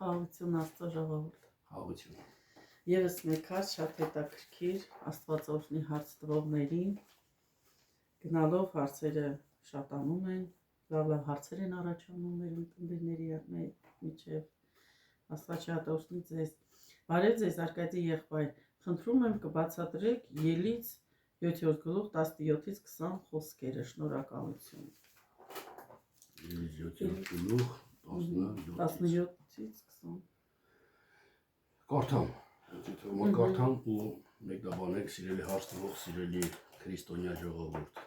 Խաղաղություն Աստծո ժողովուրդ։ Խաղաղություն։ Եվս մեկ հատ շատ հետաքրքիր Աստվածօրհնի հարց տվողներին գնալով հարցերը շատանում են, լավ հարցեր են առաջանում մեր ընկերների միջև։ Աստված շատ օրհնի ձեզ։ Բարև ձեզ Արկադի եղբայր, խնդրում եմ կբացատրեք Ելից 7-րդ գլուխ 17-ից 20 խոսքերը, շնորհակալություն։ Ելից 7-րդ գլուխ 17-ից 20 Կարդամ, կարդամ ու մեկնաբանեք սիրելի հարց տվող, սիրելի քրիստոնյա ժողովուրդ։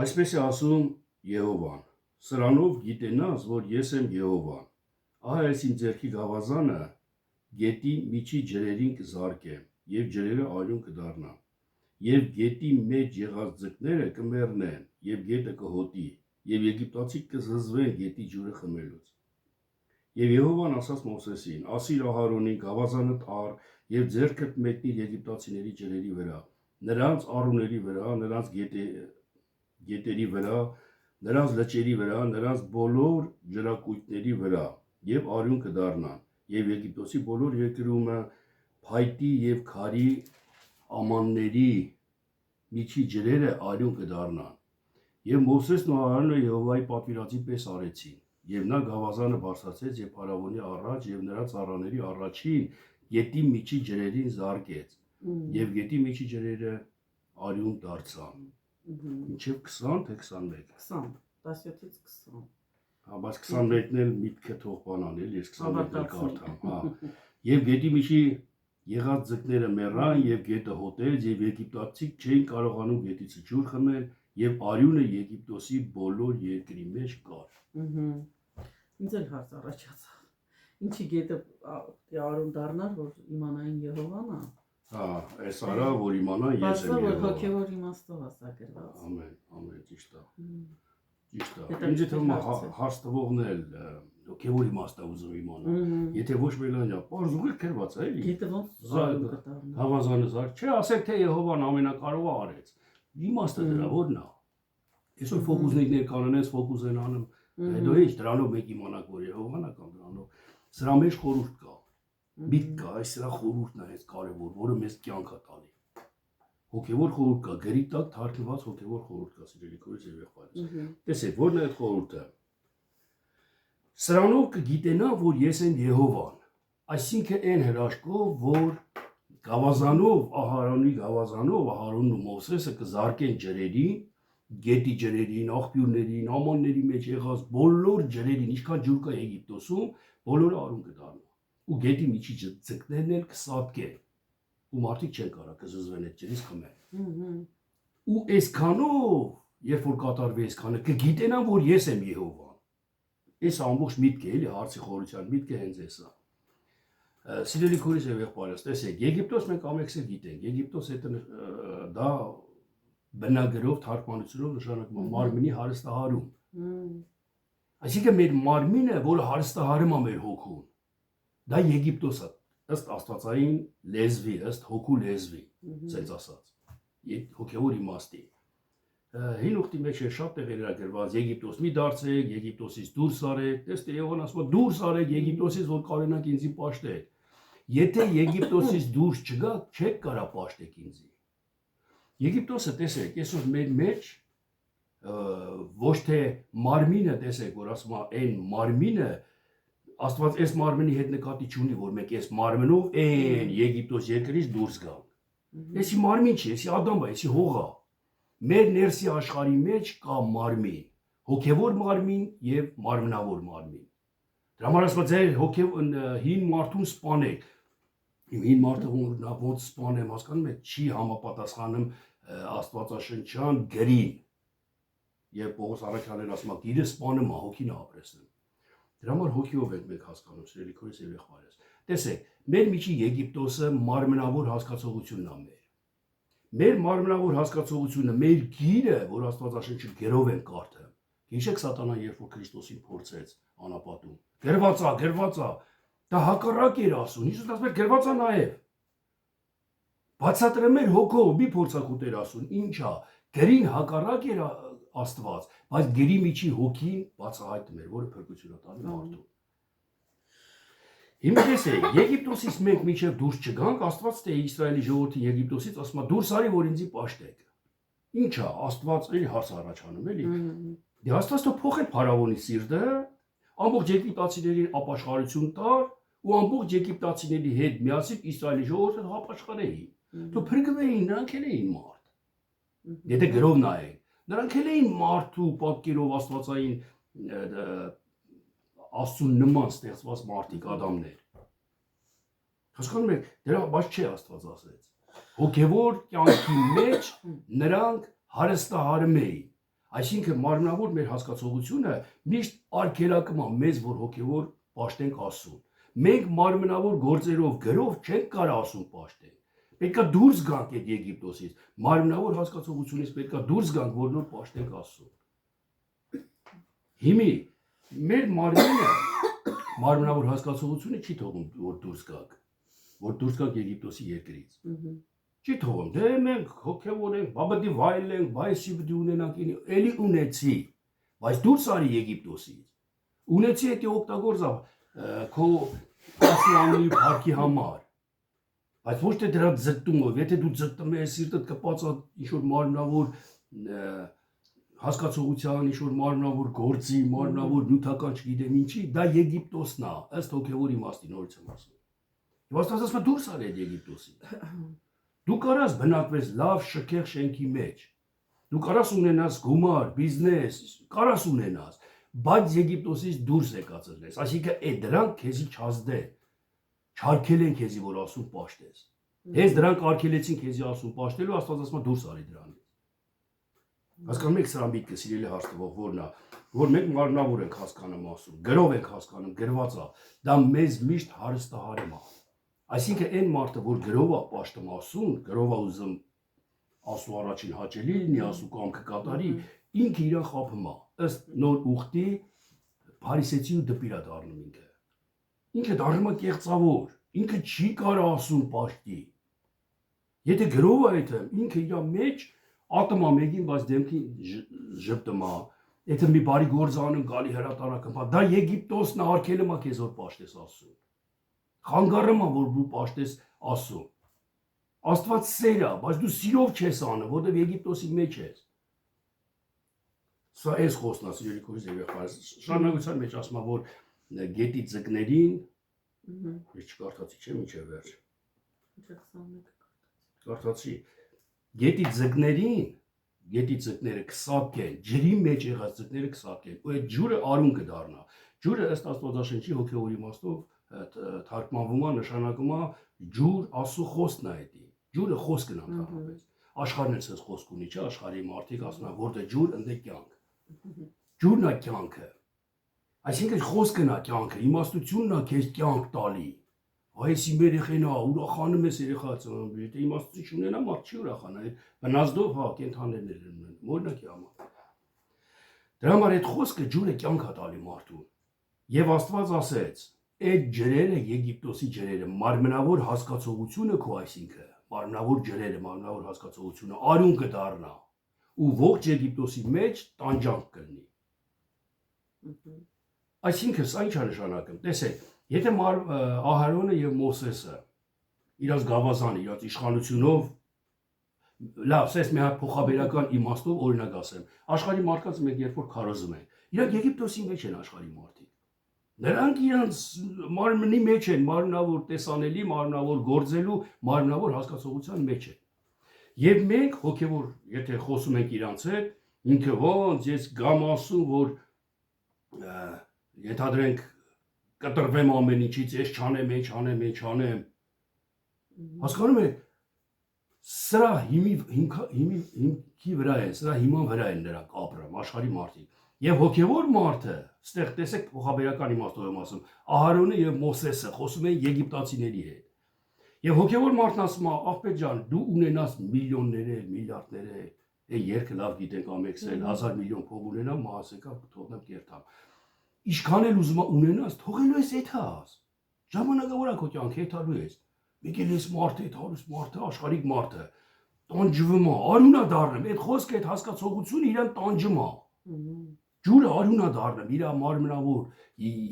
Այսպես է ասում Եհովան. սրանով գիտենաս, որ ես եմ Եհովան։ Ահա այս իմ ձեռքի գավազանը գետի միջի ջրերին կզարկեմ, եւ ջրերը արյուն կդառնան, եւ գետի մեջ եղած ձկները կմեռնեն, եւ գետը կհոտի, եւ եգիպտացիք կզզվեն գետի ջուրը խմելուց։ Եվ Եհովան ասաց Մովսեսին. ասիր Ահարոնին գավազանդ առ եւ ձեռքդ մեկնիր եգիպտացիների ջրերի վրա, նրանց առուների վրա, նրանց գետերի վրա, նրանց լճերի վրա, նրանց բոլոր ջրակույտների վրա, եւ արյուն կդառնան, եւ Եգիպտոսի բոլոր երկրումը փայտի եւ քարի ամանների միջի ջրերը արյուն կդառնան։ Եվ Մովսեսն ու Ահարոնը Եհովայի պատվիրածի պես արեցին, եւ նա գավազանը բարձրացրեց եւ փարավոնի առաջ եւ նրա ծառաների առաջին գետի միջի ջրերին զարկեց, եւ գետի միջի ջրերը արյուն դարձան։ Մինչև 20 թե 21 20 17-ից 20 Հա, բայց 21-ն էլ միտքը թող բանան էլ, ես 21-ն էլ կարդամ, հա։ Եվ գետի միջի եղած ձկները մեռան եւ գետը հոտեց եւ եգիպտացիք չէին կարողանում գետից ջուր խմել եւ արյունը Եգիպտոսի բոլոր երկրի մեջ կար։ Ինձ էլ հարց առաջացավ։ Ինչի գետը արյուն դառնար, որ իմանային Եհովան է։ Հա, այս արա որ իմանան ես եմ Բացա որ Եհովան։ հոգեոր իմաստով ասագրված։ Ամեն, ճիշտ է։ Ճիշտ է։ Ինձ թվում է հարց տվողն էլ հոգեոր իմաստ է ուզում իմանալ։ Եթե ոչ մելանյա, պարզ ուղիղ գրված է, էլի։ Գետը ոնց արյուն կդառնա։ Գավազանը զարկ, չէ, ասեք թե Եհովան ամենակարողը արեց։ Իմաստը դրա որն է։ Այսօր ֆոկուսներներ կանոնես ֆոկուս են անում, հետո ինչ դրանով մեկ իմանաք որ Եհովան է կամ դրանով։ Սրա մեջ խորհուրդ կա։ Միտք կա, այս սրա խորհուրդն է այս կարևոր, որը մեզ կյանք է տալի։ Հոգևոր խորհուրդ կա, գրի տակ թարգված հոգևոր խորհուրդ կա, սիրելի քույրեր եւ եղբայրներ։ Տեսեք, ո՞րն է այդ խորհուրդը։ Սրանով կգիտենա, որ ես եմ Եհովան։ Այսինքն այն հրաշքով, որ գավազանով, Ահարոնի գավազանով, Ահարոնն ու Մովսեսը կզարկեն ջրերին, գետի ջրերին, աղբյուրներին, ամանների մեջ եղած բոլոր ջրերին, ինչքան ջուր կա Եգիպտոսում, բոլորը արյուն կդառնա։ Ու գետի միջի ձկներն էլ կսատկեն։ Ու մարդիկ չեն կարող կզզվեն այդ ջրից խմել։ Ու այսքանով, երբ որ կատարվի այսքանը, կգիտենան, որ ես եմ Եհովան։ Այս ամբողջ միտքը էլի հարցի խորության միտքը հենց էս է։ Սիրելի քույրեր եւ եղբայրս, տեսեք, Եգիպտոս մենք ամենքս գիտենք։ Եգիպտոս դա բնագրով թարգմանությունով նշանակում է մարմինի հարստահարում։ Այսինքն մեր մարմինը, որը հարստահարում է մեր հոգուն, դա Եգիպտոսը ըստ աստվածային լեզվի, ըստ հոգու լեզվի, ասենց ասած, հոգևոր իմաստի։ Հին ուխտի մեջ շատ տեղեր է գրված Եգիպտոս մի դարձեք, Եգիպտոսից դուրս արեք, տեսեք Եհովան ասում է դուրս արեք Եգիպտոսից, որ կարողանաք ինձի պաշտել։ Եթե Եգիպտոսից դուրս չգաք, չեք կարա պաշտեք ինձի։ Եգիպտոսը տեսեք, այսօր մեր մեջ ոչ թե մարմինը տեսեք, որ ասում է այն մարմինը Աստված այս մարմինի հետ նկատի չունի, որ մենք այս մարմնով այն Եգիպտոս երկրից դուրս գանք։ Էսի մարմին չի, էսի Ադամ է, էսի հող է։ Մեր ներսի աշխարհի մեջ կա մարմին, հոգևոր մարմին եւ մարմնավոր մարմին։ Դրա համար ասում է ձեր հին մարդուն սպանեք։ Հին մարդը ոնց սպանեմ, հասկանում եք, չի համապատասխանում աստվածաշնչյան գրին։ Եվ Պողոս առաքյալն ասում է, գիրը սպանում է, հոգին է ապրեցնում։ Դրա համար հոգիով ենք մենք հասկանում, սիրելի քույրեր եւ եղբայրներ։ Տեսեք, մեր միջի Եգիպտոսը մարմնավոր հասկացողությունն է մեր։ Մեր մարմնավոր հասկացողությունը, մեր գիրը, որ Աստվածաշնչը գրով են կարդում։ Հիշեք Սատանան, երբ որ Քրիստոսին փորձեց անապատում։ Գրված է։ Դա հակառակ էր ասում։ Հիսուս ասում էր գրված է նաեւ։ Բացատրեմ մեր հոգով, մի փորձակուտ էր ասում, ինչա, գրին հակառակ էր Աստված, բայց գրի միջի հոգին բացահայտում էր, որը փրկություն է տալի մարդուն։ Հիմա տեսեք, Եգիպտոսից մենք միջև դուրս չգանք, Աստված թե Իսրայելի ժողովրդի Եգիպտոսից ասում է դուրս արի, որ ինձի պաշտեք։ Ինչա, Աստված էլի հարց առաջանում էլի։ Դե Աստված թող փոխել փարավոնի սիրտը, ամբողջ եգիպտացիներին ապաշխարություն տար ու ամբողջ եգիպտացիների հետ միասին Իսրայելի ժողովուրդը ապաշխարեին։ Դու փրկվեին, նրանք էլ էին մարդ։ Եթե գրով նայեք, նրանք էլ էին մարդու պատկերով աստվածային Աստծուն նման ստեղծված մարդիկ ադամներ։ Հասկանում եք, դրա բայց չէ Աստված ասեց։ Հոգևոր կյանքի մեջ նրանք հարստահարում էին։ Այսինքն մարմնավոր մեր հասկացողությունը միշտ արգելակում է մեզ, որ հոգևոր պաշտենք Աստծուն։ Մենք մարմնավոր գործերով գրով չենք կարող Աստծուն պաշտենք։ Պետքա դուրս գանք այդ Եգիպտոսից։ Մարմնավոր հասկացողությունից պետքա դուրս գանք, որ նոր պաշտենք Աստծուն։ Հիմի մեր մարմինը մարմնավոր հասկացողությունը չի թողում որ դուրս գաք Եգիպտոսի երկրից։ Չի թողում, դե մենք հոգևոր ենք, բաբդի վայել ենք, բայսի պիտի ունենանք, էլի ունեցի, բայց դուրս արի Եգիպտոսից։ Ունեցի էդի օգտագործա քո ասլանի փառքի համար։ Բայց ոչ թե դրա ձգտումով, եթե դու ձգտում ես սիրտդ կպած ինչ-որ մարմնավոր հասկացողության, ինչ-որ մարմնավոր գործի, մարմնավոր նյութական չգիտեմ ինչի, դա Եգիպտոսն է, ըստ հոգևոր իմաստի նորից եմ ասում։ Եվ Աստված ասում է դուրս արի այդ Եգիպտոսից։ Դու կարաս բնակվես լավ շքեղ շենքի մեջ։ Դու կարաս ունենաս գումար, բիզնես, կարաս ունենաս, բայց Եգիպտոսից դուրս եկած ես։ Այսինքն այդ դրանք քեզի չազդեն։ Չարգել են քեզի որ ասում պաշտես։ Հենց դրանք արգելեցին քեզի ասում պաշտելու, Աստված ասում է դուրս արի դրանից։ Հասկանում եք սրա միտքը սիրելի հաշտվող որն է, որ մենք մարմնավոր ենք հասկանում ասում, գրով ենք հասկանում, գրված է, դա մեզ միշտ հարստահարում է։ Այսինքն այն մարդը, որ գրով է պաշտում ասում, գրով է ուզում ասու առաջին հաճելի լինի, ասու կամքը կատարի, ինքը իրան խափում է, ըստ նոր ուխտի փարիսեցի ու դպիր է դառնում ինքը։ Ինքը դառնում է կեղծավոր, ինքը չի կարող ասում պաշտի։ Եթե գրով է այդ, ինքը իր մեջ ատոմա մեկին, բայց դեմքին ժպտում է, եթե մի բարի գործ անում գալի հրատարակում, դա Եգիպտոսն արգելում է քեզ որ պաշտես ասում։ Խանգարում է որ դու պաշտես ասում։ Աստված սեր է, բայց դու սիրով չես անում, որովհետև Եգիպտոսի մեջ ես։ Սա էս խոսքն է, սիրելի քույր երեխաներ, շարունակության մեջ ասում է, որ գետի ձկներին, ես չկարդացի, չէ՞ մինչև վերջ։ Կարդացի։ Գետի ձկները կսապկեն, ջրի մեջ եղած ձկները կսապկեն, ու այդ ջուրը արուն կդառնա։ Ջուրը ըստ Աստվածաշնչի հոգևոր իմաստով թարգմանվում է, նշանակում է ջուր Աստծո խոսքն է դա։ Ջուրը խոսքն է ընդհանրապես։ Աշխարհն էլ sense խոսք ունի, չէ՞, աշխարհի մարդիկ ասում են, որտե ջուր, ընդ է կյանք։ Ջուրն է կյանքը։ Այսինքն խոսքն է կյանքը, իմաստությունն է քեզ կյանք տալի։ Այս իմ երեխեն է, ուրախանում ես երեխացում, եթե իմաստություն չունենա, մարդ չի ուրախանա, բնազդով հա կենթաներներ են, օրինակի համար։ Դրա համար այդ խոսքը ջուրը կյանք է տալի մարդուն։ Եվ Աստված ասեց, այդ ջրերը Եգիպտոսի ջրերը, մարմնավոր հասկացողությունը քո այսինքն, մարմնավոր ջրերը, մարմնավոր հասկացողությունը արուն կդառնա ու ողջ Եգիպտոսի մեջ տանջանք կլինի։ Այսինքն սա ինչ է նշանակում, տեսեք, եթե Ահարոնը եւ Մովսեսը իրաց գավազանը, իրաց իշխանությունով լավ, սես մի հատ փոխաբերական իմաստով օրինակ ասեմ, աշխարհի մարդկանց մենք երբ որ քարոզում են, իրանք Եգիպտոսի մեջ են աշխարհի մարդիկ։ Նրանք իրանց մարմնի մեջ են, մարմնավոր տեսանելի, մարմնավոր գործելու, մարմնավոր հասկացողության մեջ են։ Եվ մենք հոգևոր, եթե խոսում ենք իրանց հետ, ինքը ոնց ես գամ ասում, որ ենթադրենք կտրվեմ ամեն ինչից, ես չանեմ։ Հասկանում եք, սրա հիմքի վրա է, սրա հիման վրա են նրանք ապրում, աշխարհի մարդիկ։ Եվ հոգևոր մարդը, ստեղ տեսեք փոխաբերական իմաստով եմ ասում, Ահարոնը եւ Մովսեսը խոսում են եգիպտացիների հետ։ Եվ հոգևոր մարդն ասում է, աղբետ ջան, դու ունենաս միլիոններ, միլիարդներ, այն երկը լավ գիտենք ամեքսել, 1000 միլիոն փող ունենամ, մահասեկա թողնեմ կերտամ։ Ինչքան էլ ուզում ունենաս, թողելու ես եթաս։ Ժամանակավոր է քո կյանքը եթալու ես։ Մեկ էլ ես մարդը, հարուստ մարդը, աշխարհիկ մարդը, տանջվում է, արունա դառնում, այդ խոսքը, այդ հասկացողությունը իրան տանջում է։ Ջուրը արյունա դառնում, իր մարմնավոր,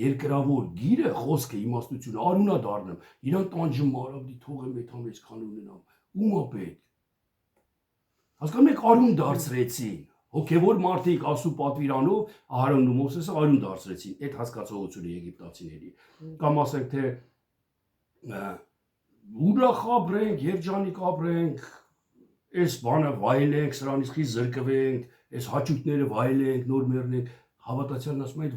երկրավոր գիրը, խոսքը, իմաստությունը արյունա դառնում։ Իրան տանջում արաբդի թողեմ այդքան այսքան ունենամ։ Ումա պետք։ Հասկանում եք, արյուն դարձրեցին։ Հոգևոր մարդիկ Աստծո պատվիրանով Ահարոնն ու Մովսեսը արյուն դարձրեցին այդ հասկացողությունը եգիպտացիների։ Կամ ասենք թե ուրախ ապրենք, երջանիկ ապրենք, այս բանը վայելենք, սրանից խիստ զրկվենք, այս հաճույքները վայելենք, նոր մեռնենք, հավատացյալն ասում է այդ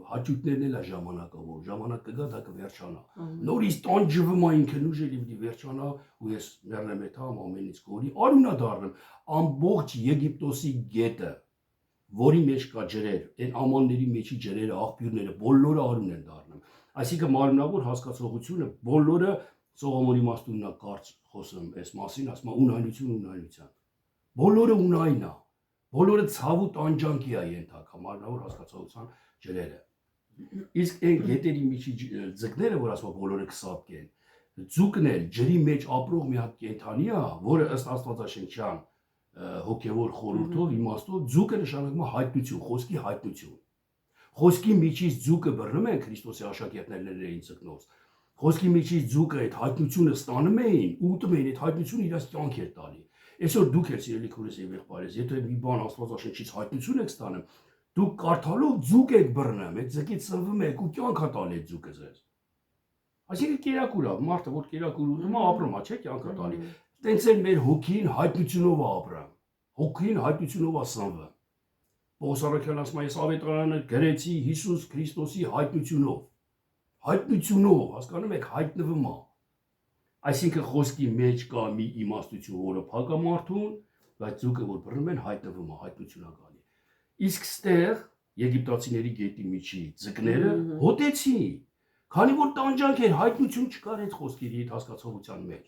հաճույքներն էլ է ժամանակավոր, ժամանակ կգա դա կվերջանա։ Նորից տանջվում է ինքն ուժերի պիտի վերջանա ու ես մեռնեմ այդ համ ամենից գորի, արյունա դառնում, ամբողջ Եգիպտոսի գետը, որի մեջ կա ջրեր, այն ամանների մեջի ջրերը, աղբյուրները, բոլորը արյուն են դառնում։ Այսինքն մարմնավոր հասկացողությունը բոլորը Սողոմոնի իմաստունն է կարծ խոսում այս մասին, ասում է ունայնության։ Բոլորը ունայն է, բոլորը ցավ ու տանջանքի է ենթակա մարմնավոր հասկացողության ջրերը։ Իսկ այն գետերի միջի ձկները, որ ասում է բոլորը կսատկ են, ձուկն էլ ջրի մեջ ապրող մի հատ կենդանի է, որը ըստ Աստվածաշնչյան հոգևոր խորհրդով իմաստով ձուկը նշանակում է հայտնություն, խոսքի հայտնություն։ Խոսքի միջից ձուկը բռնում են Քրիստոսի աշակերտներն էին ձկնոց։ Խոսքի միջից ձուկը այդ հայտնությունը ստանում էին, ուտում էին, այդ հայտնությունը իրաց կյանք էր տալի։ Այսօր դուք եք սիրելի քուրս եւ եղբայրս, եթե մի բան Աստվածաշնչից հայտնություն եք ստանում, դուք կարդալով ձուկ եք բռնում, այդ ձկից ծնվում եք ու կյանք է տալի այդ ձուկը ձեզ։ Այսինքն կերակուր է, մարդը որ կերակուր ուտում է, ապրում է, չէ՞, կյանք է տալի։ Տենց էլ մեր հոգին հայտնությունով է ապրում։ Հոգին հայտնությունով է սնվում։ Պողոս առաքյալն ասում է, ես ավետարանը գրեցի Հիսուս Քրիստոսի հայտնությունով։ Հայտնությունով, հասկանում եք, հայտնվում է։ Այսինքն խոսքի մեջ կա մի իմաստություն, որը փակ է մարդուն, բայց ձուկը որ բռնում են հայտնվում է, հայտնություն է գալի։ Իսկ ստեղ եգիպտացիների գետի միջի ձկները հոտեցի, քանի որ տանջանք էր, հայտնություն չկար այդ խոսքերի հետ հասկացողության մեջ։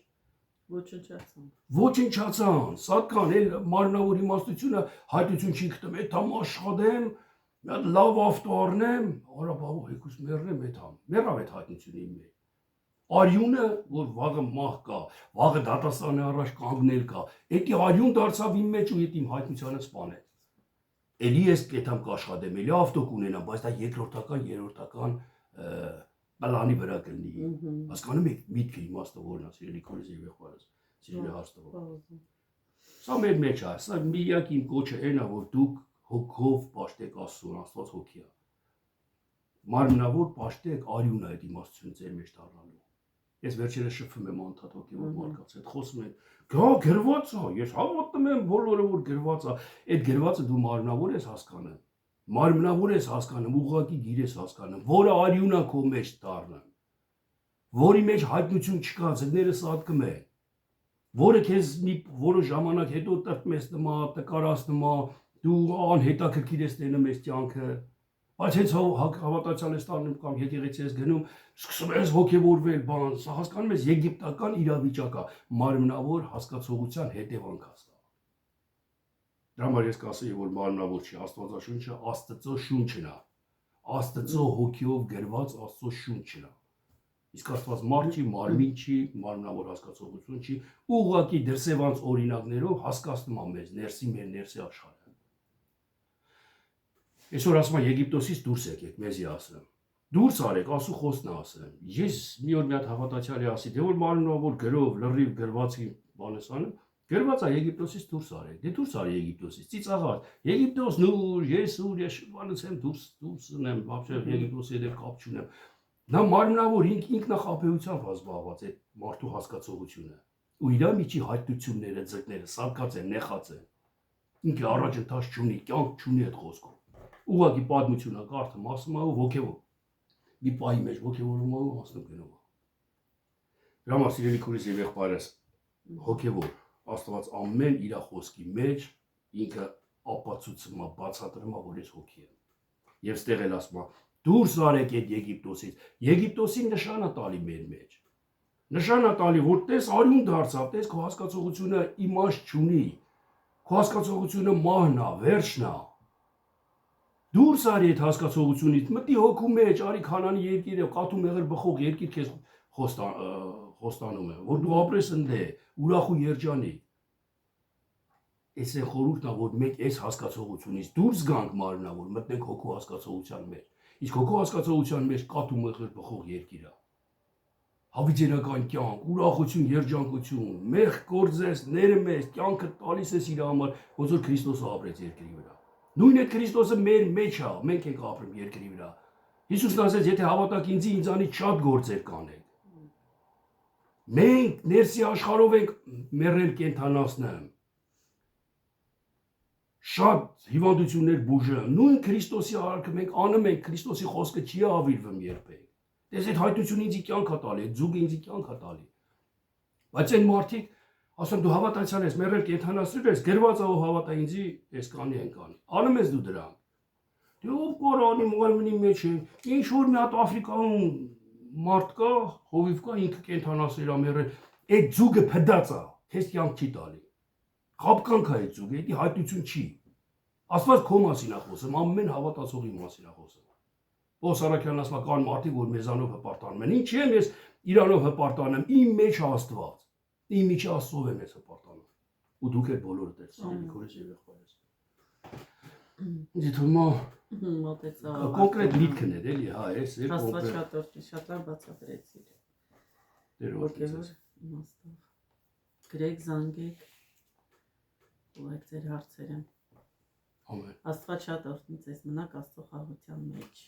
Ոչնչացան, սատկան, էլ մարմնավոր իմաստությունը հայտնություն չի գտնում, այդ համ աշխատեմ, լավ ավտո առնեմ, արա բաբու հեկուս մեռնեմ այդ համ, մեռավ այդ հայտնությունը իմ մեջ։ Արյունը, որ վաղը մահ կա, վաղը դատաստանի առաջ կանգնել կա, էդի արյուն դարձավ իմ մեջ ու էդ իմ հայտնությանը սպանեց։ Էլի ես կետամ կաշխատեմ, էլի ավտո կունենամ, բայց դա երկրորդական, երրորդական պլանի վրա կլինի։ Հասկանում եք միտքը իմաստը որն է, սիրելի քուրս եւ եղբայրս, սիրելի հաստատող։ Սա մեր մեջ է, սա միակ իմ կոչը այն է, որ դուք հոգով պաշտեք Աստծուն, Աստված հոգի է։ Մարմնավոր պաշտեք արյունը այդ իմաստությունը ձեր մեջ դառնալու։ Ես վերջերս շփվում եմ անդադ հոգևոր մարդկանց հետ, խոսում են, գա գրված է, ես հավատում եմ բոլորը որ գրված է, այդ գրվածը դու մարմնավոր ես հասկանում։ Մարմնավոր ես հասկանում, ուղղակի գիր ես հասկանում, որը արյուն է քո մեջ դառնում, որի մեջ հայտնություն չկա, ձկները սատկում են, որը քեզ մի որոշ ժամանակ հետո տրտմես նմա, տկարացնում է, դու անհետաքրքիր ես տենում ես կյանքը, բայց հենց հավատացյալ ես տանում կամ եկեղեցի ես գնում, սկսում ես ոգևորվել, բան, սա հասկանում ես եգիպտական իրավիճակ է, մարմնավոր հասկացողության հետևանք է։ Դրա համար ես կասեի, որ մարմնավոր չի, Աստվածաշունչը Աստծո շունչն է, Աստծո հոգիով գրված Աստծո շունչն է։ Իսկ Աստված մարդ չի, մարմին չի, մարմնավոր հասկացողություն չի, ուղղակի դրսևանց օրինակներով հասկացնում է մեզ, ներսի մեր ներսի աշխարհը։ Այսօր ասում եմ Եգիպտոսից դուրս եկեք, մեզի ասեմ։ Դուրս արեք, Աստծո խոսքն է ասեմ։ Ես մի օր մի հատ հավատացյալի ասի, դե որ մարմնավոր գրով, լրիվ գրվածի բանեսանը, գրված է Եգիպտոսից դուրս արեք։ Դե դուրս արի Եգիպտոսից, ծիծաղած։ Եգիպտոսն ուր, ես ուր, ես բանից եմ դուրս ունեմ, вообще Եգիպտոսի հետ կապ չունեմ։ Նա մարմնավոր ինքնախապեյությամբ զբաղված է մարդու հասկացողությունը։ Ու իր միջի հայտնությունները, ձկները սարկած են, նեխած են։ Ինքը առաջընթաց չունի, կյանք չունի այդ խոսքով։ Ուղղակի պատմությունը կարդում, ասում է ոգևոր։ Մի պահի մեջ ոգևորում է ու ասում գնում է։ Դրա համար սիրելի քուրս եւ եղբայրս հոգևոր Աստված ամեն իր խոսքի մեջ ինքը ապացուցում է, բացատրում է, որ ես հոգի եմ։ Եվ ստեղ էլ ասում է դուրս արեք այդ Եգիպտոսից։ Եգիպտոսի նշան է տալի մեր մեջ։ Նշան է տալի, որ տես արյուն դարձավ, տես քո հասկացողությունը իմաստ չունի։ Քո հասկացողությունը մահն է, վերջն է։ Դուրս արի այդ հասկացողությունից, մտի հոգու մեջ, արի Քանանի երկիրը, կաթու մեղր բխող երկիր քեզ խոստանում է, որ դու ապրես ընդ է, ուրախ ու երջանիկ։ Այս է խորհուրդն է, որ մենք այս հասկացողությունից դուրս գանք մարմնավոր, մտնենք հոգու հասկացողության մեջ։ Իսկ հոգու հասկացողության մեջ կատ ու մեղր բխող երկիր է։ Հավիտենական կյանք, ուրախություն, երջանկություն, մեղ գործես, ներմես, կյանքը տալիս ես իր համար, ոնց որ Քրիստոսը ապրեց երկրի վրա։ Նույն այդ Քրիստոսը մեր մեջ է, մենք ենք ապրում երկրի վրա։ Հիսուսն ասեց, եթե հավատաք ինձի, ինձանից շատ գործեր կանեք։ Մենք ներսի աշխարհով ենք մեռել կենթանացնեմ։ Շատ հիվանդություններ բուժը, նույն Քրիստոսի արարքը մենք անում ենք, Քրիստոսի խոսքը չի ավիրվում երբեք։ Դες այդ հայտությունը ինձի կյանք է տալի, այդ ձուկը ինձի կյանք է տալի։ Բայց այն մարդիկ ասում դու հավատացյալ ես, մեռել կենթանացրել ես, գրված է ով հավատա ինձի, ես կանի են կանի։ Անում ես դու դրանք։ Դու ով Կորանի մոյմնի մեջ է, ինչ որ մի հատ Աֆրիկայում մարդ կա, հովիվ կա, ինքը կենթանացրել է մեռել, այդ ձուկը փդած է, քեզ կյանք չի տալի։ Խապկանք է այդ ձուկը, դա հայտություն չի։ Աստված քո մասին է խոսում, ամեն հավատացողի մասին է խոսում։ Ո Սարաքյանն ասում է կան մարդիկ, որ մեզանով հպարտանում են։ Ինչի՞ եմ ես իրանով հպարտանում, իմ մեջ է Աստված։ Իմ միջի Աստծով եմ ես հպարտանում։ Ու դուք եք բոլորը դեր սիրելի քորես եւ եղբայրս։ Ինձ թվում է մոտեցա կոնկրետ միտքն էր, էլի, հա, էս է Աստվածաշատորի շատ լավ բացատրեցիր։ Ոգևոր իմաստով։ Գրեք, զանգեք, ուղեք ձեր հարցերը։ Ամեն։ Աստված շատ օրհնի ձեզ, մնաք Աստծո խաղաղության մեջ։